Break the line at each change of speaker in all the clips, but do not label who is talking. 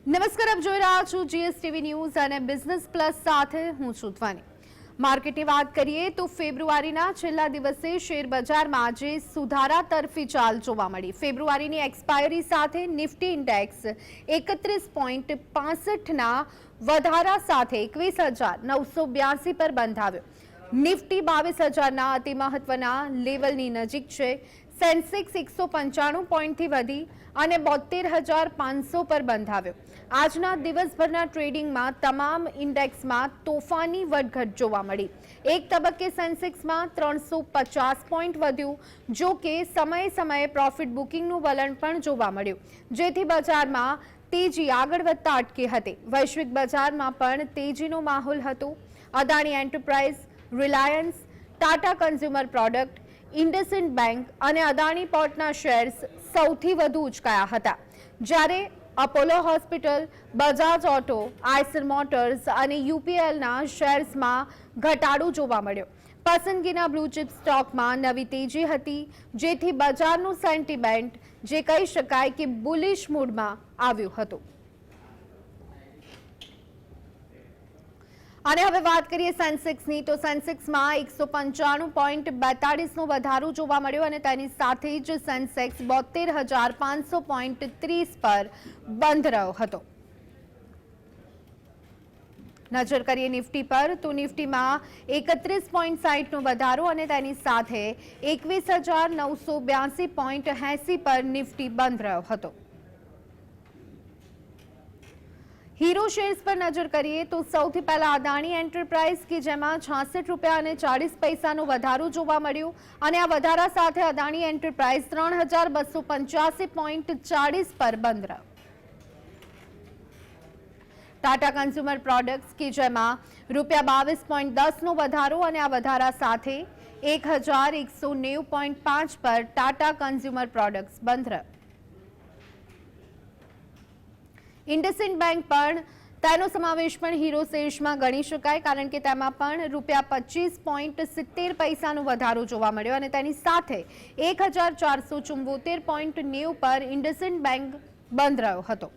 નમસ્કાર, આપ જોઈ રહ્યા છો જીએસટીવી ન્યૂઝ અને બિઝનેસ પ્લસ સાથે હું છું ધ્વની। માર્કેટની વાત કરીએ તો ફેબ્રુઆરીના છેલ્લા દિવસે શેર બજારમાં આજે સુધારા તરફી ચાલ જોવા મળી। ફેબ્રુઆરીની એક્સપાયરી સાથે નિફ્ટી ઇન્ડેક્સ 31.65ના વધારા સાથે 21,982 પર બંધાવ્યો। નિફ્ટી 22,000ના અતિ મહત્વના લેવલની નજીક છે। સેન્સેક્સ 195 પોઈન્ટથી વધી અને 72,500 પર બંધાવ્યો। આજના દિવસભરના ટ્રેડિંગમાં તમામ ઇન્ડેક્સમાં તોફાની વધઘટ જોવા મળી। એક તબક્કે સેન્સેક્સમાં 350 પોઈન્ટ વધ્યું, જો કે સમયે સમયે પ્રોફિટ બુકિંગનું વલણ પણ જોવા મળ્યું, જેથી બજારમાં તેજી આગળ વધતા અટકી હતી। વૈશ્વિક બજારમાં પણ તેજીનો માહોલ હતો। Adani enterprise, Reliance, Tata consumer product, IndusInd bank અને અદાણી પોર્ટના શેર્સ સૌથી વધુ ઉચકાયા હતા, જ્યારે Apollo hospital, Bajaj auto, Eicher motors અને યુપીએલના શેર્સમાં ઘટાડો જોવા મળ્યો। પસંદગીના બ્લુ ચિપ સ્ટોકમાં નવી તેજી હતી, જેથી બજારનું સેન્ટિમેન્ટ જે કહી શકાય કે બુલિશ મૂડમાં આવ્યું હતું। અને હવે વાત કરીએ સેન્સેક્સની, તો સેન્સેક્સમાં 195.42નો વધારો જોવા મળ્યો અને તેની સાથે જ સેન્સેક્સ 72,530 પર બંધ રહ્યો હતો। નજર કરીએ નિફ્ટી પર, તો નિફ્ટીમાં 31.60નો વધારો અને તેની સાથે 21,982.80 પર નિફ્ટી બંધ રહ્યો હતો। હીરો શેર્સ પર નજર કરીએ તો સૌથી પહેલા અદાણી એન્ટરપ્રાઇઝ કે જેમાં 66 રૂપિયા અને 40 પૈસાનો વધારો જોવા મળ્યો અને આ વધારા સાથે અદાણી એન્ટરપ્રાઇઝ 3,285.40 પર બંધ રહ્યો। ટાટા કન્ઝ્યુમર પ્રોડક્ટ્સ કે જેમાં રૂપિયા 22.10નો વધારો અને આ વધારા સાથે 1,190.5 પર ટાટા કન્ઝ્યુમર પ્રોડક્ટ્સ બંધ રહ્યો। ઇન્ડસઇન્ડ બેંક પણ તેનો સમાવેશ પણ હીરો શેર્સમાં ગણી શકાય, કારણ કે તેમાં પણ રૂપિયા 25.70 પૈસાનો વધારો જોવા મળ્યો અને તેની સાથે 1,474.90 પર ઇન્ડસઇન્ડ બેંક બંધ રહ્યો હતો।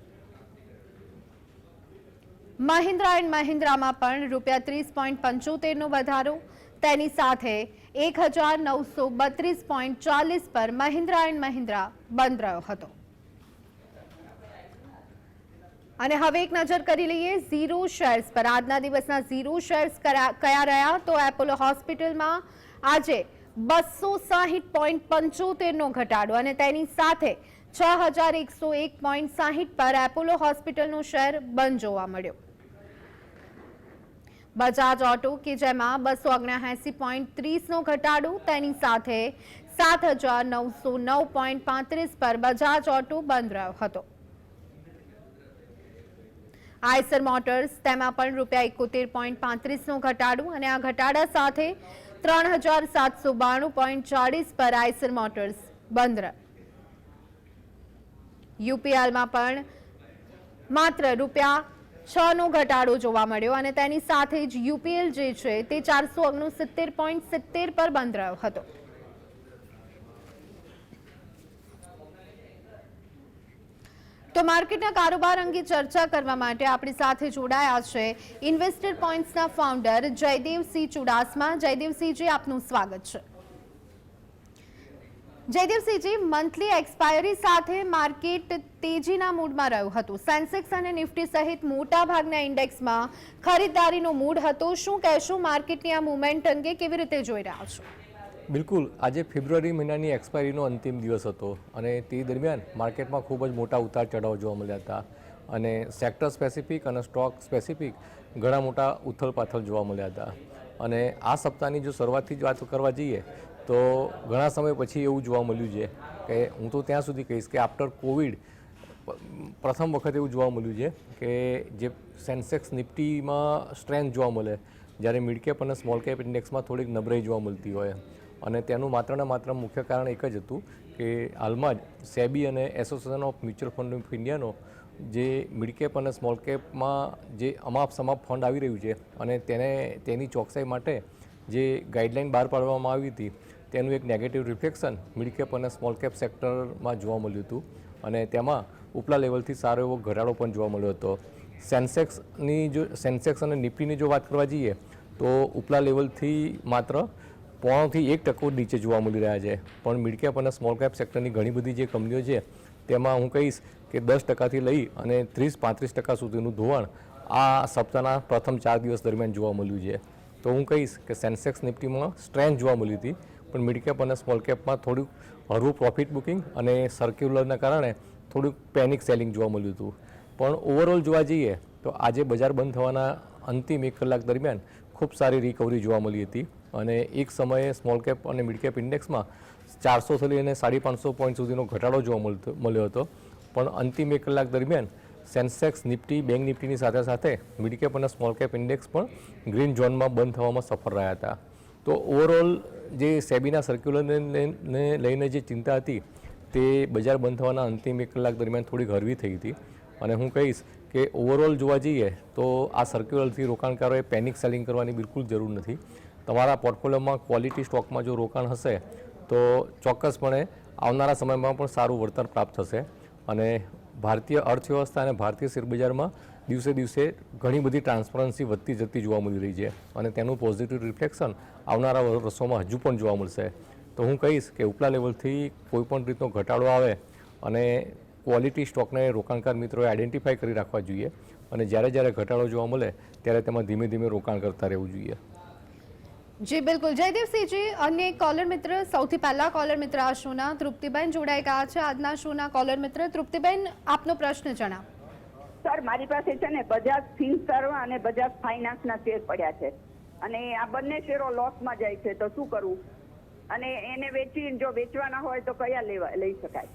મહિન્દ્રા એન્ડ મહિન્દ્રામાં પણ રૂપિયા 30.75નો વધારો, તેની સાથે 1,932.40 પર મહિન્દ્રા એન્ડ મહિન્દ્રા બંધ રહ્યો હતો। અને હવે એક નજર કરી લઈએ ઝીરો શેર્સ પર। આજના દિવસના ઝીરો શેર્સ કયા રહ્યા, તો એપોલો હોસ્પિટલમાં આજે 260.75નો ઘટાડો અને તેની સાથે 6,101.60 પર એપોલો હોસ્પિટલનો શેર બંધ જોવા મળ્યો। બજાજ ઓટો કે જેમાં 279.30નો ઘટાડો, તેની સાથે 7,909.35 પર બજાજ ઓટો બંધ રહ્યો હતો। આઈસર મોટર્સ તેમાં પણ રૂપિયા 71.35નો ઘટાડો અને આ ઘટાડા સાથે 3,792.40 પર આઈસર મોટર્સ બંધ રહ્યો। યુપીએલમાં પણ માત્ર રૂપિયા 6નો ઘટાડો જોવા મળ્યો અને તેની સાથે જ યુપીએલ જે છે તે 469.70 પર બંધ રહ્યો હતો। તો માર્કેટના કારોબાર અંગે ચર્ચા કરવા માટે આપણી સાથે જોડાયા છે ઇન્વેસ્ટર પોઈન્ટ્સના ફાઉન્ડર જયદેવસિંહ ચુડાસમા। જયદેવસિંહજી, આપનું સ્વાગત છે। જયદેવસિંહજી, મંથલી એક્સપાયરી સાથે માર્કેટ તેજીના મૂડમાં રહ્યું હતું। સેન્સેક્સ અને નિફ્ટી સહિત મોટાભાગના ઇન્ડેક્સમાં ખરીદદારીનો મૂડ હતો। શું કહેશો માર્કેટની આ મુવમેન્ટ અંગે, કેવી રીતે જોઈ રહ્યા છો?
બિલકુલ, આજે ફેબ્રુઆરી મહિનાની એક્સપાયરીનો અંતિમ દિવસ હતો અને તે દરમિયાન માર્કેટમાં ખૂબ જ મોટા ઉતાર ચઢાવ જોવા મળ્યા હતા અને સેક્ટર સ્પેસિફિક અને સ્ટોક સ્પેસિફિક ઘણા મોટા ઉથલ-પાથલ જોવા મળ્યા હતા। અને આ સપ્તાહની જો શરૂઆતથી જ વાત કરવા જઈએ તો ઘણા સમય પછી એવું જોવા મળ્યું છે કે હું તો ત્યાં સુધી કહીશ કે આફ્ટર કોવિડ પ્રથમ વખત એવું જોવા મળ્યું છે કે જે સેન્સેક્સ નિફ્ટીમાં સ્ટ્રેન્થ જોવા મળે, જ્યારે મિડ કેપ અને સ્મોલ કેપ ઇન્ડેક્સમાં થોડીક નબળાઈ જોવા મળતી હોય। અને તેનું માત્ર ને માત્ર મુખ્ય કારણ એક જ હતું કે હાલમાં જ સેબી અને association of mutual fund of ઇન્ડિયાનો જે મિડ કેપ અને સ્મોલ કેપમાં જે અમાપ સમાપ ફંડ આવી રહ્યું છે અને તેની ચોકસાઈ માટે જે ગાઈડલાઇન બહાર પાડવામાં આવી હતી તેનું એક નેગેટિવ રિફ્લેક્શન મિડ કેપ અને સ્મોલ કેપ સેક્ટરમાં જોવા મળ્યું હતું અને તેમાં ઉપલા લેવલથી સારો એવો ઘટાડો પણ જોવા મળ્યો હતો. સેન્સેક્સ અને નિફ્ટીની જો વાત કરવા જઈએ તો ઉપલા લેવલથી માત્ર 0.5% નીચે જોવા મળી રહ્યા છે. પણ મિડ કેપ અને સ્મોલ કેપ સેક્ટરની ઘણી બધી જે કંપનીઓ છે તેમાં હું કહીશ કે 10%થી લઈ અને 30-35% સુધીનું ધોવાણ આ સપ્તાહના પ્રથમ 4 દિવસ દરમિયાન જોવા મળ્યું છે. તો હું કહીશ કે સેન્સેક્સ નિફ્ટીમાં સ્ટ્રેન્થ જોવા મળી હતી, પણ મિડ કેપ અને સ્મોલ કેપમાં થોડુંક હળવું પ્રોફિટ બુકિંગ અને સર્ક્યુલરના કારણે થોડુંક પેનિક સેલિંગ જોવા મળ્યું હતું. પણ ઓવરઓલ જોવા જઈએ તો આજે બજાર બંધ થવાના અંતિમ 1 કલાક દરમિયાન ખૂબ સારી રિકવરી જોવા મળી હતી અને એક સમયે સ્મોલ કેપ અને મિડ કેપ ઇન્ડેક્સમાં 400 લઈને 550 પોઈન્ટ સુધીનો ઘટાડો જોવા મળ્યો હતો. પણ અંતિમ 1 કલાક દરમિયાન સેન્સેક્સ, નિફ્ટી, બેંક નિફ્ટીની સાથે સાથે મિડ કેપ અને સ્મોલ કેપ ઇન્ડેક્સ પણ ગ્રીન ઝોનમાં બંધ થવામાં સફળ રહ્યા હતા. તો ઓવરઓલ જે સેબીના સર્ક્યુલરને લઈને જે ચિંતા હતી તે બજાર બંધ થવાના અંતિમ 1 કલાક દરમિયાન થોડી હળવી થઈ હતી અને હું કહીશ કે ઓવરઓલ જોવા જઈએ તો આ સર્ક્યુલરથી રોકાણકારોએ પેનિક સેલિંગ કરવાની બિલકુલ જરૂર નથી. તમારા પોર્ટફોલિયોમાં ક્વોલિટી સ્ટોકમાં જો રોકાણ હશે તો ચોક્કસપણે આવનારા સમયમાં પણ સારું વળતર પ્રાપ્ત થશે અને ભારતીય અર્થવ્યવસ્થા અને ભારતીય શેરબજારમાં દિવસે દિવસે ઘણી બધી ટ્રાન્સપરન્સી વધતી જતી જોવા મળી રહી છે અને તેનું પોઝિટિવ રિફ્લેક્શન આવનારા વર્ષોમાં હજુ પણ જોવા મળશે. તો હું કહીશ કે ઉપલા લેવલથી કોઈપણ રીતનો ઘટાડો આવે અને ક્વોલિટી સ્ટોકને રોકાણકાર મિત્રોએ આઈડેન્ટિફાઈ કરી રાખવા જોઈએ અને જ્યારે જ્યારે ઘટાડો જોવા મળે ત્યારે તેમાં ધીમે ધીમે રોકાણ કરતા રહેવું જોઈએ.
જી બિલકુલ. જયદેવસિંહજી, અન્ય એક કોલર મિત્ર, સૌથી પહેલા કોલર મિત્ર આ શોના તૃપ્તિબેન જોડાઈ ગયા છે. આજના શોના કોલર મિત્ર તૃપ્તિબેન, આપનો પ્રશ્ન જણાવો.
સર, મારી પાસે છે ને બજાજ ફિનસર્વ અને બજાજ ફાઇનાન્સના શેર પડ્યા છે અને આ બંને શેરો લોસમાં જાય છે, તો શું કરવું અને એને જો વેચવાના હોય તો કયા લઈ શકાય?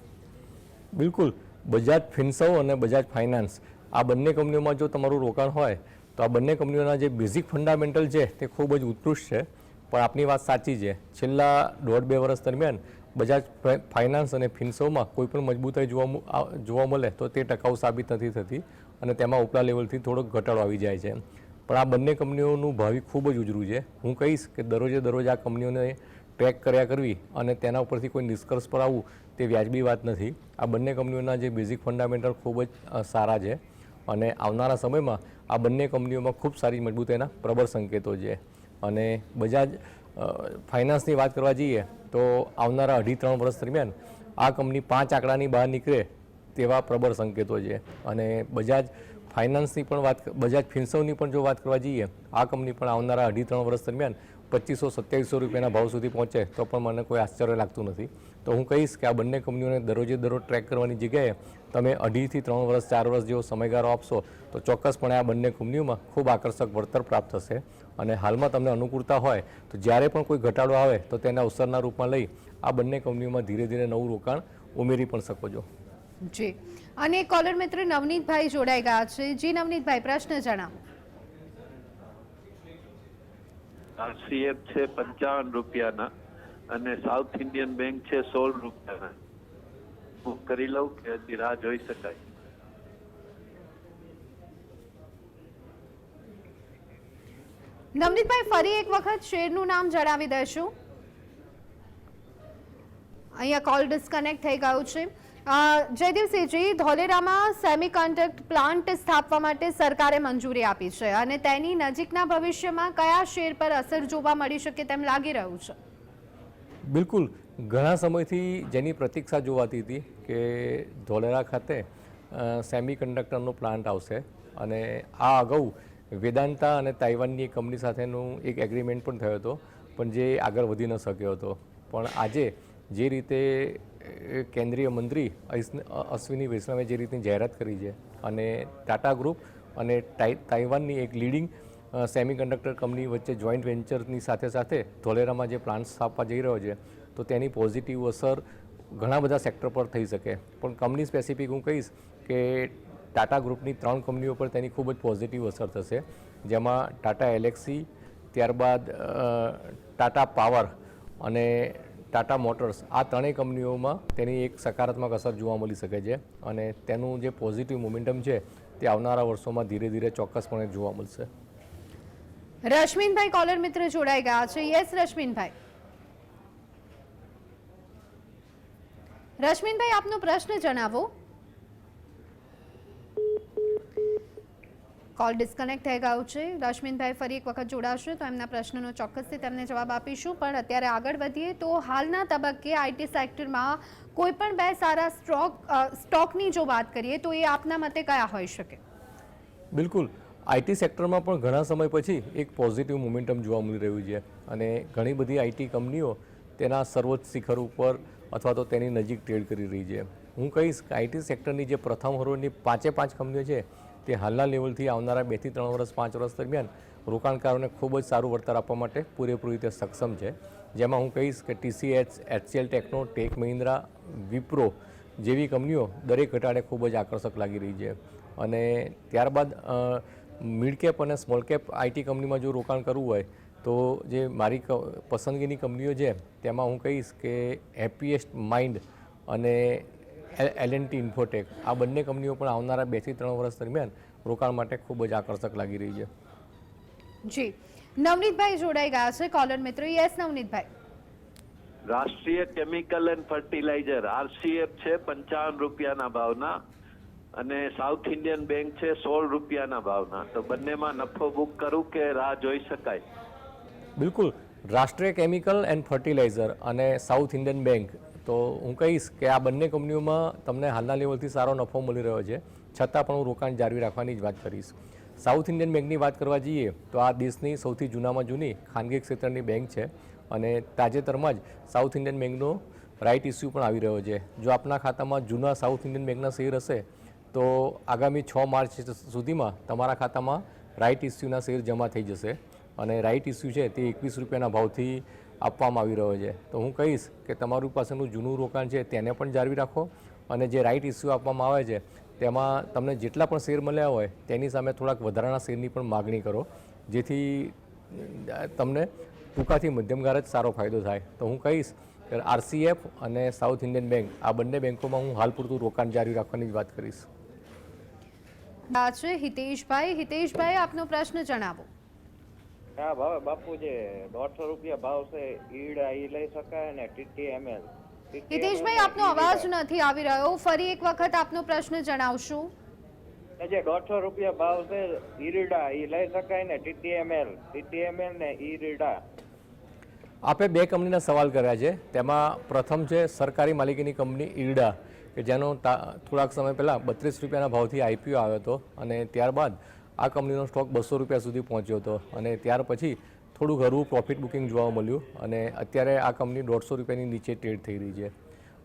બિલકુલ. બજાજ ફિનસર્વ અને બજાજ ફાઇનાન્સ આ બંને કંપનીઓમાં જો તમારું રોકાણ હોય તો આ બંને કંપનીઓના જે બેઝિક ફંડામેન્ટલ છે તે ખૂબ જ ઉત્કૃષ્ટ છે. પણ આપની વાત સાચી છે, છેલ્લા 1.5-2 વર્ષ દરમિયાન બજાજ ફાઇનાન્સ અને ફિનસર્વમાં કોઈ પણ મજબૂતાઈ જોવા મળે તો તે ટકાઉ સાબિત નથી થતી અને તેમાં ઉપલા લેવલથી થોડોક ઘટાડો આવી જાય છે. પણ આ બંને કંપનીઓનું ભાવિ ખૂબ જ ઉજળું છે. હું કહીશ કે દરરોજે આ કંપનીઓને ટ્રેક કર્યા કરવી અને તેના ઉપરથી કોઈ નિષ્કર્ષ પર આવવું તે વ્યાજબી વાત નથી. આ બંને કંપનીઓના જે બેઝિક ફંડામેન્ટલ ખૂબ જ સારા છે અને આવનારા સમયમાં આ બંને કંપનીઓમાં ખૂબ સારી મજબૂતાઈના પ્રબળ સંકેતો છે. અને બજાજ ફાઇનાન્સની વાત કરવા જઈએ તો આવનારા 2.5-3 વર્ષ દરમિયાન આ કંપની 5 આંકડાની બહાર નીકળે તેવા પ્રબળ સંકેતો છે. અને બજાજ ફાઇનાન્સની પણ બજાજ ફિનસર્વની પણ જો વાત કરવા જઈએ આ કંપની પણ આવનારા 2.5-3 વર્ષ દરમિયાન 2500-2700 રૂપિયાના ભાવ સુધી પહોંચે તો પણ મને કોઈ આશ્ચર્ય લાગતું નથી. તો હું કહીશ કે આ બંને કંપનીઓને દરરોજ ટ્રેક કરવાની જગ્યાએ તમે 2.5-3 વર્ષ 4 વર્ષ જેવો સમયગાળો આપશો તો ચોક્કસપણે આ બંને કંપનીઓમાં ખૂબ આકર્ષક વળતર પ્રાપ્ત થશે. અને હાલમાં તમને અનુકૂળતા હોય તો જ્યારે પણ કોઈ ઘટાડો આવે તો તેના અવસરના રૂપમાં લઈ આ બંને કંપનીઓમાં ધીરે ધીરે નવું રોકાણ ઉમેરી પણ શકો છો.
જી. અને કોલર મિત્ર નવનીતભાઈ જોડાઈ ગયા છે. જી નવનીતભાઈ, પ્રશ્ન જણાવો.
RCF છે 55 રૂપિયાના અને સાઉથ ઇન્ડિયન બેંક છે 16 રૂપિયાના. બુક કરી લઉં કે હજી રાહ જોઈ શકાય?
નવનીતભાઈ, ફરી એક વખત શેરનું નામ જણાવી દેશું. અહીંયા કોલ ડિસ્કનેક્ટ થઈ ગયું છે. જયદેવસિંહજી, ધોલેરામાં સેમિકન્ડક્ટર પ્લાન્ટ સ્થાપવા માટે સરકારે મંજૂરી આપી છે અને તેની નજીકના ભવિષ્યમાં કયા શેર પર અસર જોવા મળી શકે તેમ લાગી રહ્યું છે?
બિલકુલ. ઘણા સમયથી જેની પ્રતીક્ષા જોવાતી હતી કે ધોલેરા ખાતે સેમિકન્ડક્ટરનો પ્લાન્ટ આવશે અને આ અગાઉ વેદાંતા અને તાઇવાનની એક કંપની સાથેનું એક એગ્રીમેન્ટ પણ થયો હતો પણ જે આગળ વધી ન શક્યો હતો. પણ આજે જે રીતે કેન્દ્રીય મંત્રી અશ્વિની વૈષ્ણવે જે રીતની જાહેરાત કરી છે અને ટાટા ગ્રુપ અને તાઇવાનની એક લીડિંગ સેમિકન્ડક્ટર કંપની વચ્ચે જોઈન્ટ વેન્ચરની સાથે સાથે ધોલેરામાં જે પ્લાન્ટ સ્થાપવા જઈ રહ્યો છે તો તેની પોઝિટિવ અસર ઘણા બધા સેક્ટર પર થઈ શકે. પણ કંપની સ્પેસિફિક હું કહીશ કે ટાટા ગ્રુપની 3 કંપનીઓ પર તેની ખૂબ જ પોઝિટિવ અસર થશે, જેમાં ટાટા એલેક્સી, ત્યારબાદ ટાટા પાવર અને ટાટા મોટર્સ, આ 3 કંપનીઓમાં તેની એક સકારાત્મક અસર જોવા મળી શકે છે અને તેનું જે પોઝિટિવ મોમેન્ટમ છે તે આવનારા વર્ષોમાં ધીરે ધીરે ચોક્કસપણે જોવા મળશે.
રશ્મિનભાઈ કોલર મિત્ર જોડાઈ ગયા છે. યસ રશ્મિનભાઈ. રશ્મિનભાઈ, આપનો પ્રશ્ન જણાવો. કોલ ડિસ્કનેક્ટ થઈ ગયો છે. રશ્મિનભાઈ ફરી એક વખત જોડાશે તો એમના પ્રશ્નનો ચોક્કસથી તેમને જવાબ આપીશું. પણ અત્યારે આગળ વધીએ તો હાલના તબક્કે આઈટી સેક્ટરમાં કોઈ પણ બે સારા સ્ટોકની જો વાત કરીએ તો એ આપના મતે કયા હોઈ શકે?
બિલકુલ, આઈટી સેક્ટરમાં પણ ઘણા સમય પછી એક પોઝિટિવ મોમેન્ટમ જોવા મળી રહ્યું છે અને ઘણી બધી આઈટી કંપનીઓ તેના સર્વોચ્ચ શિખર ઉપર અથવા તો તેની નજીક ટ્રેડ કરી રહી છે. હું કહીશ કે આઈટી સેક્ટરની જે પ્રથમ હરોળની 5 કંપનીઓ છે તે હાલના લેવલથી આવનારા 2 થી 3 વર્ષ 5 વર્ષ દરમિયાન રોકાણકારોને ખૂબ જ સારું વળતર આપવા માટે પૂરેપૂરી રીતે સક્ષમ છે. જેમાં હું કહીશ કે TCS, HCL Techno, Tech Mahindra, Wipro જેવી કંપનીઓ દરેક ઘટાડે ખૂબ જ આકર્ષક લાગી રહી છે. અને ત્યારબાદ મિડ કેપ અને સ્મોલ કેપ આઈટી કંપનીમાં જો રોકાણ કરવું હોય તો જે મારી પસંદગીની કંપનીઓ છે તેમાં હું કહીશ કે હેપીએસ્ટ માઇન્ડ અને L&T ઇન્ફોટેક આ બંને કંપનીઓ પણ આવનારા 2 થી 3 વર્ષ દરમિયાન રોકાણ માટે ખૂબ જ આકર્ષક લાગી રહી છે.
જી, નવનીતભાઈ જોડાઈ ગયા છે કોલર મિત્રો. યસ નવનીતભાઈ.
રાષ્ટ્રીય કેમિકલ એન્ડ ફર્ટિલાઇઝર RCF છે 55 રૂપિયાના ભાવના અને સાઉથ ઇન્ડિયન બેંક છે 16 રૂપિયાના ભાવના. તો બંનેમાં નફો બુક કરું કે રાહ જોઈ શકાય?
બિલકુલ, રાષ્ટ્રીય કેમિકલ એન્ડ ફર્ટિલાઇઝર અને સાઉથ ઇન્ડિયન બેંક તો હું કહીશ કે આ બંને કંપનીઓમાં તમને હાલના લેવલથી સારો નફો મળી રહ્યો છે, છતાં પણ હું રોકાણ જાળવી રાખવાની જ વાત કરીશ. સાઉથ ઇન્ડિયન બેંકની વાત કરવા જઈએ તો આ દેશની સૌથી જૂનામાં જૂની ખાનગી ક્ષેત્રની બેંક છે અને તાજેતરમાં જ સાઉથ ઇન્ડિયન બેંકનો રાઇટ ઇસ્યુ પણ આવી રહ્યો છે. જો આપના ખાતામાં જૂના સાઉથ ઇન્ડિયન બેંકના શેર હશે તો આગામી 6 માર્ચ સુધીમાં તમારા ખાતામાં રાઇટ ઇસ્યુના શેર જમા થઈ જશે અને રાઇટ ઇસ્યુ છે તે 21 રૂપિયાના ભાવથી આપવામાં આવી રહ્યો છે. તો હું કહીશ કે તમારું પાસેનું જૂનું રોકાણ છે તેને પણ જાળવી રાખો અને જે રાઇટ ઇસ્યુ આપવામાં આવે છે તેમાં તમને જેટલા પણ શેર મળ્યા હોય તેની સામે થોડાક વધારાના શેરની પણ માગણી કરો, જેથી તમને ટૂંકાથી મધ્યમ ગાળે જ સારો ફાયદો થાય. તો હું કહીશ કે RCF અને સાઉથ ઇન્ડિયન બેંક આ બંને બેંકોમાં હું હાલ પૂરતું રોકાણ જાળવી રાખવાની જ વાત કરીશ.
હિતેશભાઈ આપનો પ્રશ્ન જણાવો.
હા બાપુ, જે 150 રૂપિયા ભાવ છે ઈડા ઈ લઈ શકાય ને TTML?
હિતેશભાઈ આપનો અવાજ નથી આવી રહ્યો, ફરી એક વખત આપનો પ્રશ્ન જણાવશો?
જે 150 રૂપિયા ભાવ છે ઈરડા ઈ લઈ શકાય ને TTML ને ઈરડા?
આપે બે કંપનીના સવાલ કર્યા છે. તેમાં પ્રથમ છે સરકારી માલિકીની કંપની ઈરડા કે જેનો થોડાક સમય પહેલાં 32 રૂપિયાના ભાવથી IPO આવ્યો હતો અને ત્યારબાદ આ કંપનીનો સ્ટોક 200 રૂપિયા સુધી પહોંચ્યો હતો અને ત્યાર પછી થોડું ઘણું પ્રોફિટ બુકિંગ જોવા મળ્યું અને અત્યારે આ કંપની 150 રૂપિયાની નીચે ટ્રેડ થઈ રહી છે.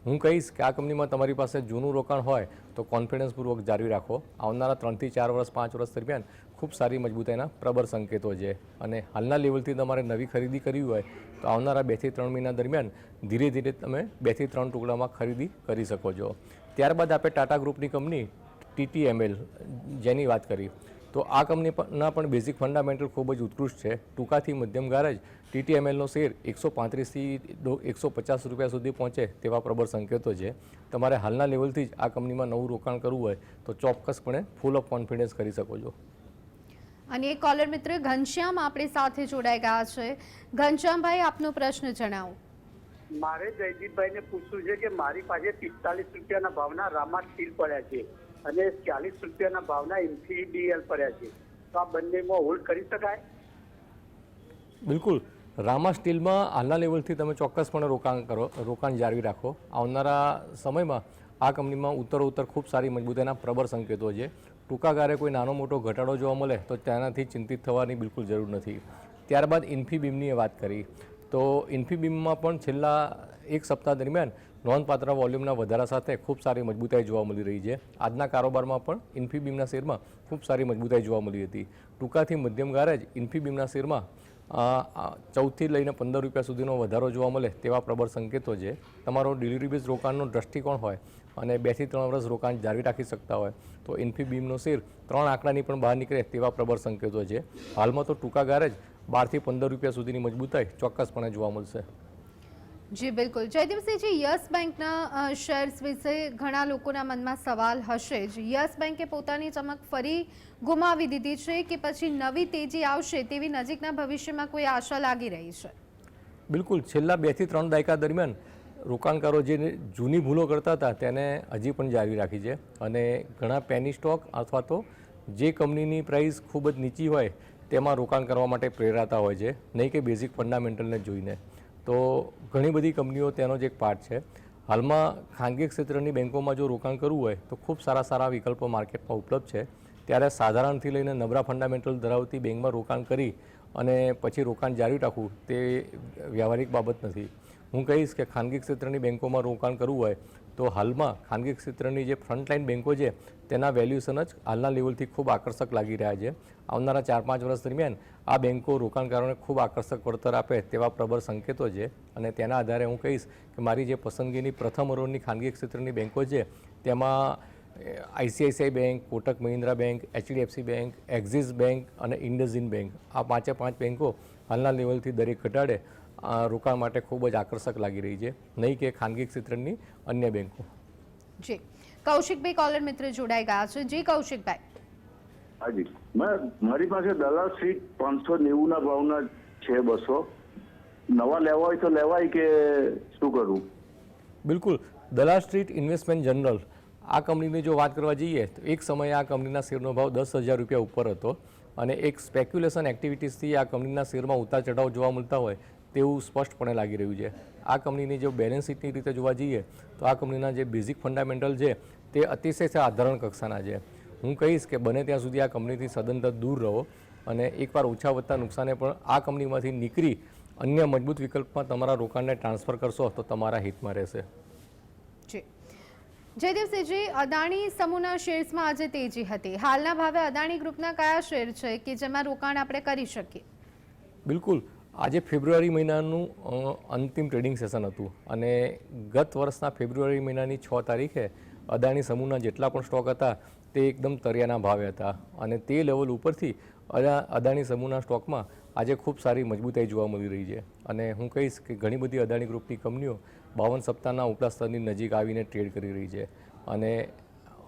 હું કહીશ કે આ કંપનીમાં તમારી પાસે જૂનું રોકાણ હોય તો કોન્ફિડન્સપૂર્વક જાળવી રાખો. આવનારા 3 થી 4 વર્ષ 5 વર્ષ દરમિયાન ખૂબ સારી મજબૂતાઈના પ્રબળ સંકેતો છે અને હાલના લેવલથી તમારે નવી ખરીદી કરવી હોય તો આવનારા 2 થી 3 મહિના દરમિયાન ધીરે ધીરે તમે 2 થી 3 ટુકડામાં ખરીદી કરી શકો છો. ત્યારબાદ આપણે ટાટા ગ્રુપની કંપની TTML જેની વાત કરી તો આ કંપનીના પણ બેઝિક ફંડામેન્ટલ ખૂબ જ ઉત્કૃષ્ટ છે. ટૂંકાથી મધ્યમ ગાળે જ TTMLનો શેર 135 થી 150 રૂપિયા સુધી પહોંચે તેવા પ્રબળ સંકેતો છે. તમારે હાલના લેવલથી જ આ કંપનીમાં નવું રોકાણ કરવું હોય તો ચોક્કસપણે ફૂલ ઓફ કોન્ફિડન્સ કરી શકો છો.
અને એક કોલર મિત્ર ઘનશ્યામ આપણી સાથે જોડાઈ ગયા છે. ઘનશ્યામભાઈ આપનો પ્રશ્ન જણાવો.
મારે જયદીપભાઈને પૂછવું છે કે મારી પાસે 45 રૂપિયાના ભાવના રામા સ્ટીલ પડ્યા છે અને 40 રૂપિયાના ભાવના MCDL પડ્યા છે, તો આ બંનેમાં હોલ્ડ કરી શકાય?
બિલકુલ, રામા સ્ટીલમાં હાલના લેવલથી તમે ચોક્કસપણે રોકાણ જાળવી રાખો. આવનારા સમયમાં આ કંપનીમાં ઉત્તરોત્તર ખૂબ સારી મજબૂતાઈના પ્રબળ સંકેતો છે. ટૂંકા ગાળે કોઈ નાનો મોટો ઘટાડો જોવા મળે તો તેનાથી ચિંતિત થવાની બિલકુલ જરૂર નથી. ત્યારબાદ ઇન્ફીબીમની વાત કરી તો ઇન્ફીબીમમાં પણ છેલ્લા એક સપ્તાહ દરમિયાન નોંધપાત્ર વોલ્યુમના વધારા સાથે ખૂબ સારી મજબૂતાઈ જોવા મળી રહી છે. આજના કારોબારમાં પણ ઇન્ફીબીમના શેરમાં ખૂબ સારી મજબૂતાઈ જોવા મળી હતી. ટૂંકાથી મધ્યમ ગાળે જ ઇન્ફીબીમના શેરમાં 14 થી લઈને 15 રૂપિયા સુધીનો વધારો જોવા મળે તેવા પ્રબળ સંકેતો છે. તમારો ડિલિવરી બેઝ રોકાણનો દ્રષ્ટિકોણ હોય અને 2 થી 3 વર્ષ રોકાણ જાળવી રાખી શકતા હોય તો ઇન્ફીબીમનો શેર 3 આંકડાની પણ બહાર નીકળે તેવા પ્રબળ સંકેતો છે. હાલમાં તો ટૂંકા ગાળે જ 12 થી 15 રૂપિયા સુધીની મજબૂતાઈ ચોક્કસપણે જોવા મળશે.
જી બિલકુલ. જયદીપસિંહજી, યસ બેંકના શેર્સ વિશે ઘણા લોકોના મનમાં સવાલ હશે જ. યસ બેંકે પોતાની ચમક ફરી ગુમાવી દીધી છે કે પછી નવી તેજી આવશે તેવી નજીકના ભવિષ્યમાં કોઈ આશા લાગી રહી છે?
બિલકુલ, છેલ્લા 2 થી 3 દાયકા દરમિયાન રોકાણકારો જે જૂની ભૂલો કરતા હતા તેને હજી પણ જાળવી રાખી છે અને ઘણા પેની સ્ટોક અથવા તો જે કંપનીની પ્રાઇસ ખૂબ જ નીચી હોય તેમાં રોકાણ કરવા માટે પ્રેરાતા હોય છે, નહીં કે બેઝિક ફંડામેન્ટલને જોઈને. તો ઘણી બધી કંપનીઓ તેનો જ એક પાર્ટ છે. હાલમાં ખાનગી ક્ષેત્રની બેન્કોમાં જો રોકાણ કરવું હોય તો ખૂબ સારા વિકલ્પો માર્કેટમાં ઉપલબ્ધ છે. ત્યારે સાધારણથી લઈને નબળા ફંડામેન્ટલ ધરાવતી બેંકમાં રોકાણ કરી અને પછી રોકાણ જારી રાખવું તે વ્યવહારિક બાબત નથી. હું કહીશ કે ખાનગી ક્ષેત્રની બેન્કોમાં રોકાણ કરવું હોય તો હાલમાં ખાનગી ક્ષેત્રની જે ફ્રન્ટલાઇન બેન્કો છે તેના વેલ્યુએશન જ હાલના લેવલથી ખૂબ આકર્ષક લાગી રહ્યા છે. આવનારા 4-5 વર્ષ દરમિયાન આ બેન્કો રોકાણકારોને ખૂબ આકર્ષક વળતર આપે તેવા પ્રબળ સંકેતો છે. અને તેના આધારે હું કહીશ કે મારી જે પસંદગીની પ્રથમ હરોળની ખાનગી ક્ષેત્રની બેન્કો છે તેમાં ICICI bank, Kotak Mahindra bank, HDFC bank, axis bank અને ઇન્ડસઇન્ડ બેંક, આ 5 બેન્કો હાલના લેવલથી દરેક ઘટાડે રોકાણ માટે ખૂબ જ આકર્ષક લાગી રહી છે, નહીં કે ખાનગી ક્ષેત્રની અન્ય બેન્કો.
જી કૌશિકભાઈ કોલર મિત્ર જોડાઈ ગયા છે. જી કૌશિકભાઈ.
હાજી, મારી પાસે દલાલ સીટ 590 ના ભાવના છે. 200 નવા લેવા હોય તો લેવાય કે શું કરવું?
બિલકુલ. દલાલ સ્ટ્રીટ ઇન્વેસ્ટમેન્ટ જનરલ આ કંપનીની જો વાત કરવા જઈએ તો એક સમયે આ કંપનીના શેરનો ભાવ 10,000 રૂપિયા ઉપર હતો અને એક સ્પેક્યુલેશન એક્ટિવિટીઝથી આ કંપનીના શેરમાં ઉતાર ચઢાવ જોવા મળતા હોય તેવું સ્પષ્ટપણે લાગી રહ્યું છે. આ કંપનીની જો બેલેન્સ શીટની રીતે જોવા જઈએ તો આ કંપનીના જે બેઝિક ફંડામેન્ટલ છે તે અતિશય સાધારણ કક્ષાના છે. હું કહીશ કે બને ત્યાં સુધી આ કંપનીથી સદંતર દૂર રહો અને એકવાર ઓછા વધતા નુકસાને પણ આ કંપનીમાંથી નીકળી અન્ય મજબૂત વિકલ્પમાં તમારા રોકાણને ટ્રાન્સફર કરશો તો તમારા હિતમાં રહેશે.
જી જયદેવસિંહજી, અદાણી સમૂહના શેર્સમાં આજે તેજી હતી. હાલના ભાવે અદાણી ગ્રુપના કયા શેર છે કે જેમાં રોકાણ આપણે કરી શકીએ?
બિલકુલ. આજે ફેબ્રુઆરી મહિનાનું અંતિમ ટ્રેડિંગ સેશન હતું અને ગત વર્ષના ફેબ્રુઆરી મહિનાની 6 તારીખે અદાણી સમૂહના જેટલા પણ સ્ટોક હતા તે એકદમ તળિયાના ભાવે હતા અને તે લેવલ ઉપરથી અદાણી સમૂહના સ્ટોકમાં આજે ખૂબ સારી મજબૂતાઈ જોવા મળી રહી છે. અને હું કહીશ કે ઘણી બધી અદાણી ગ્રુપની કંપનીઓ 52 સપ્તાહના ઉપલા સ્તરની નજીક આવીને ટ્રેડ કરી રહી છે અને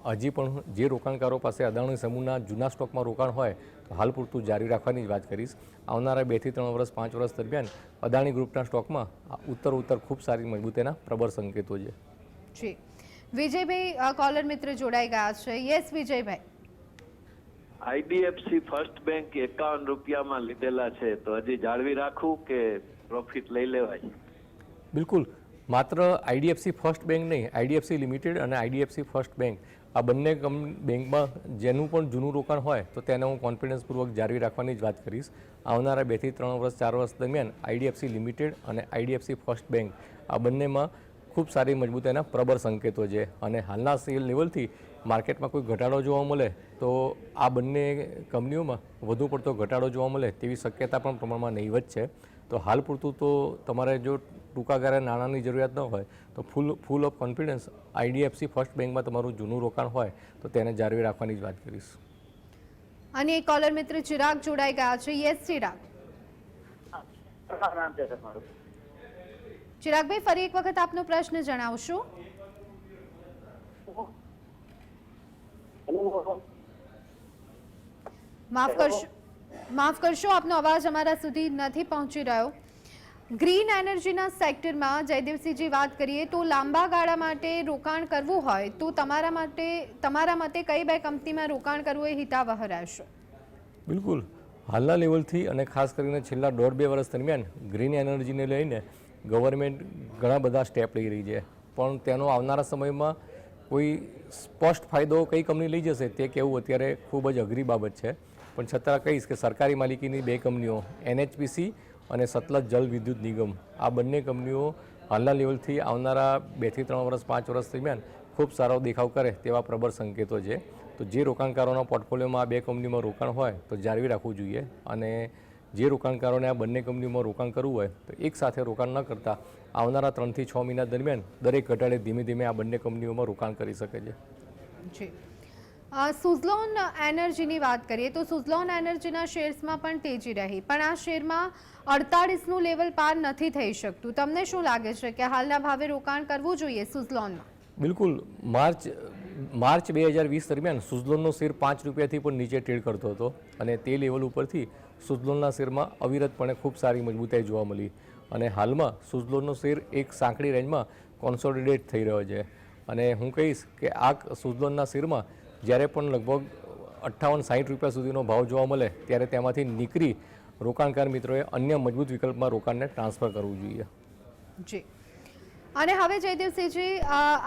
હજી પણ જે રોકાણકારો પાસે અદાણી સમૂહના જૂના સ્ટોકમાં રોકાણ હોય તો હાલ પૂરતું જારી રાખવાની જ વાત કરીશ. આવનારા 2 થી 3 વર્ષ 5 વર્ષ દરમિયાન અદાણી ગ્રુપના સ્ટોકમાં ઉત્તર ખૂબ સારી મજબૂતાઈના પ્રબળ સંકેતો છે.
જી વિજયભાઈ કોલર મિત્ર જોડાઈ ગયા છે. Yes Vijaybhai.
IDFC first bank 51 રૂપિયામાં લીધેલા છે તો હજી જાળવી રાખવું કે પ્રોફિટ લઈ લેવાય?
બિલકુલ. માત્ર IDFC ફર્સ્ટ બેંક નહીં, IDFC લિમિટેડ અને IDFC ફર્સ્ટ બેંક આ બંને બેંકમાં જેનું પણ જૂનું રોકાણ હોય તો તેને હું કોન્ફિડન્સપૂર્વક જાળવી રાખવાની જ વાત કરીશ. આવનારા 2 થી 3 વર્ષ 4 વર્ષ દરમિયાન IDFC લિમિટેડ અને IDFC ફર્સ્ટ બેંક આ બંનેમાં ખૂબ સારી મજબૂતાઈના પ્રબળ સંકેતો છે અને હાલના સેલ લેવલથી માર્કેટમાં કોઈ ઘટાડો જોવા મળે તો આ બંને કંપનીઓમાં વધુ પડતો ઘટાડો જોવા મળે તેવી શક્યતા પણ પ્રમાણમાં નહીવત છે. તો હાલ પૂરતું તો તમારે જો ટૂંકા ગાળે નાણાંની જરૂરિયાત ન હોય તો full of confidence IDFC first બેંકમાં તમારું જૂનું રોકાણ હોય તો તેને જાળવી રાખવાની જ વાત કરીશ.
અને એક કોલર મિત્ર ચિરાગ જોડાઈ ગયા છે. યસ ચિરાગ. ચિરાગભાઈ ફરી એક વખત આપનો પ્રશ્ન જણાવશો? માફ કરશો આપનો અવાજ અમારા સુધી નથી પહોંચી રહ્યો. ગ્રીન એનર્જીના સેક્ટરમાં જયદેવસિંહજી વાત કરીએ તો લાંબા ગાળા માટે રોકાણ કરવું હોય તો તમારા મતે કઈ બે કંપનીમાં રોકાણ કરવું એ હિતાવહ રહેશે?
બિલકુલ. હાલના લેવલથી અને ખાસ કરીને છેલ્લા 1.5-2 વર્ષ દરમિયાન ગ્રીન એનર્જીને લઈને ગવર્મેન્ટ ઘણા બધા સ્ટેપ લઈ રહી છે પણ તેનો આવનારા સમયમાં કોઈ સ્પષ્ટ ફાયદો કઈ કંપની લઈ જશે તે કહેવું અત્યારે ખૂબ જ અઘરી બાબત છે. પણ છતાં કહીશ કે સરકારી માલિકીની 2 કંપનીઓ NHPC અને સતલજ જલ વિદ્યુત નિગમ આ બંને કંપનીઓ હાલના લેવલથી આવનારા 2 થી 3 વર્ષ 5 વર્ષ દરમિયાન ખૂબ સારો દેખાવ કરે તેવા પ્રબળ સંકેતો છે. તો જે રોકાણકારોના પોર્ટફોલિયોમાં આ 2 કંપનીમાં રોકાણ હોય તો જાળવી રાખવું જોઈએ અને જે રોકાણકારોને આ બંને કંપનીઓમાં રોકાણ કરવું હોય તો એક સાથે રોકાણ ન કરતા આવનારા 3 થી 6 મહિના દરમિયાન દરેક ઘટાડે ધીમે ધીમે આ બંને કંપનીઓમાં રોકાણ કરી શકે છે.
જી સુઝલોન એનર્જીની વાત કરીએ તો સુઝલોન એનર્જીના શેર્સમાં પણ તેજી રહી પણ આ શેરમાં 48નું લેવલ પાર નથી થઈ શકતું. તમને શું લાગે છે કે હાલના ભાવે રોકાણ કરવું જોઈએ સુઝલોનમાં?
બિલકુલ. માર્ચ 2020 દરમિયાન સુઝલોનનો શેર 5 રૂપિયાથી પણ નીચે ટ્રેડ કરતો હતો અને તે લેવલ ઉપરથી સુઝલોનના શેરમાં અવિરતપણે ખૂબ સારી મજબૂતાઈ જોવા મળી અને હાલમાં સુઝલોનનો શેર એક સાંકડી રેન્જમાં કોન્સોલિડેટ થઈ રહ્યો છે અને હું કહીશ કે આ સુઝલોનના શેરમાં જ્યારે પણ લગભગ ₹58-60 સુધીનો ભાવ જોવા મળે ત્યારે તેમાંથી નીકળી રોકાણકાર મિત્રોએ અન્ય મજબૂત વિકલ્પમાં રોકાણને ટ્રાન્સફર કરવું જોઈએ.
જી. અને હવે જયદેવસિંહજી,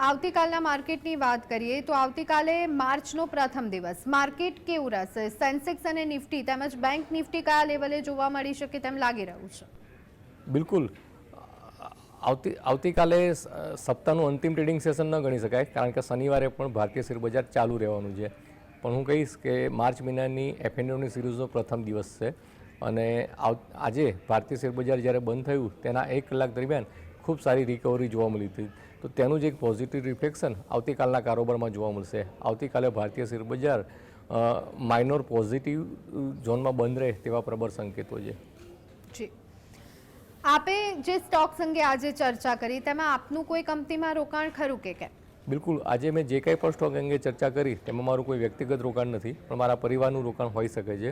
આવતીકાલના માર્કેટની વાત કરીએ તો આવતીકાલે માર્ચનો પ્રથમ દિવસ, માર્કેટ કેવું રહેશે? સેન્સેક્સ અને નિફ્ટી તેમજ બેંક નિફ્ટી કયા લેવલે જોવા મળી શકે તેમ લાગી રહ્યું છે?
બિલકુલ, આવતીકાલે સપ્તાહનું અંતિમ ટ્રેડિંગ સેશન ન ગણી શકાય, કારણ કે શનિવારે પણ ભારતીય શેરબજાર ચાલુ રહેવાનું છે. પણ હું કહીશ કે માર્ચ મહિનાની F&Oની સિરીઝનો પ્રથમ દિવસ છે અને આજે ભારતીય શેરબજાર જ્યારે બંધ થયું તેના 1 કલાક દરમિયાન ખૂબ સારી રિકવરી જોવા મળી હતી. તો તેનું જ એક પોઝિટિવ રિફ્લેક્શન આવતીકાલના કારોબારમાં જોવા મળશે. આવતીકાલે ભારતીય શેરબજાર માઇનોર પોઝિટિવ ઝોનમાં બંધ રહે તેવા પ્રબળ સંકેતો છે.
જી. આપે જે સ્ટોક્સ અંગે આજે ચર્ચા કરી તેમાં આપનું કોઈ કંપનીમાં રોકાણ ખરું કે કેમ?
બિલકુલ, આજે મેં જે કંઈ પણ સ્ટોક અંગે ચર્ચા કરી તેમાં મારું કોઈ વ્યક્તિગત રોકાણ નથી, પણ મારા પરિવારનું રોકાણ હોઈ શકે છે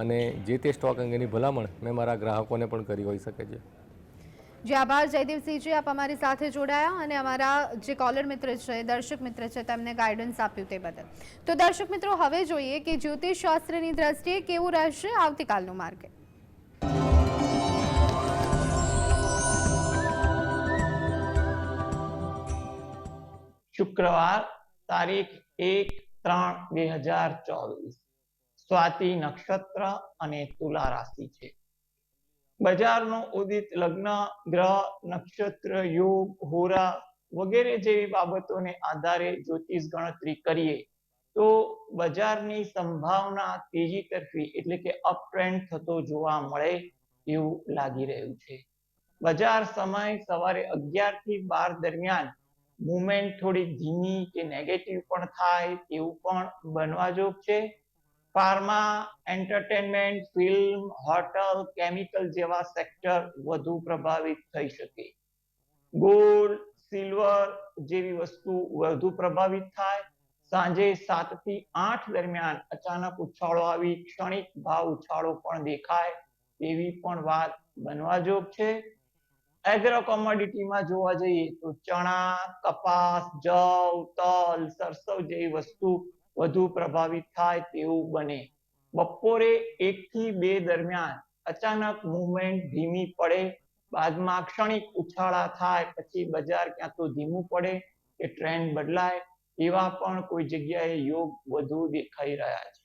અને જે તે સ્ટોક અંગેની ભલામણ મેં મારા ગ્રાહકોને પણ કરી હોઈ શકે છે.
જી આભાર જયદેવસિંહજી, આપ અમારી સાથે જોડાયા અને અમારા જે કોલર મિત્ર છે, દર્શક મિત્ર છે, તેમને ગાઈડન્સ આપ્યું તે બદલ. તો દર્શક મિત્રો, હવે જોઈએ કે જ્યોતિષ શાસ્ત્રની દ્રષ્ટિએ કેવું રહેશે આવતીકાલનું માર્કેટ.
શુક્રવાર તારીખ 1-3-2024 સ્વાતિ નક્ષત્ર અને તુલા રાશિ છે. બજારનો ઉદિત લગ્ન, ગ્રહ, નક્ષત્ર, યોગ, હોરા વગેરે જેવી બાબતોને આધારે જ્યોતિષ ગણતરી કરીએ તો બજારની સંભાવના તેજી તરફી એટલે કે અપ ટ્રેન્ડ થતો જોવા મળે એવું લાગી રહ્યું છે. બજાર સમય સવારે 11 થી 12 દરમિયાન મુવમેન્ટ થોડી ધીમી કે નેગેટિવ પણ થાય એવું પણ બનવા જોગ છે. Pharma, entertainment, film, hotel, chemical જેવા સેક્ટર વધુ પ્રભાવિત થઈ શકે. ગોલ્ડ, સિલ્વર જેવી વસ્તુ વધુ પ્રભાવિત થાય. સાંજે 7 થી 8 દરમિયાન અચાનક ઉછાળો આવી ક્ષણિક ભાવ ઉછાળો પણ દેખાય એવી પણ વાત બનવા જોગ છે. એગ્રો કોમોડિટીમાં જોવા જઈએ તો ચણા, કપાસ, જવ, તલ, સરસવ જેવી વસ્તુ વધુ પ્રભાવિત થાય તેવું બને. બપોરે 1 થી 2 દરમિયાન અચાનક મુવમેન્ટ ધીમી પડે, બાદમાં ક્ષણિક ઉછાળા થાય, પછી બજાર ક્યાં તો ધીમું પડે કે ટ્રેન્ડ બદલાય એવા પણ કોઈ જગ્યાએ યોગ વધુ દેખાઈ રહ્યા છે.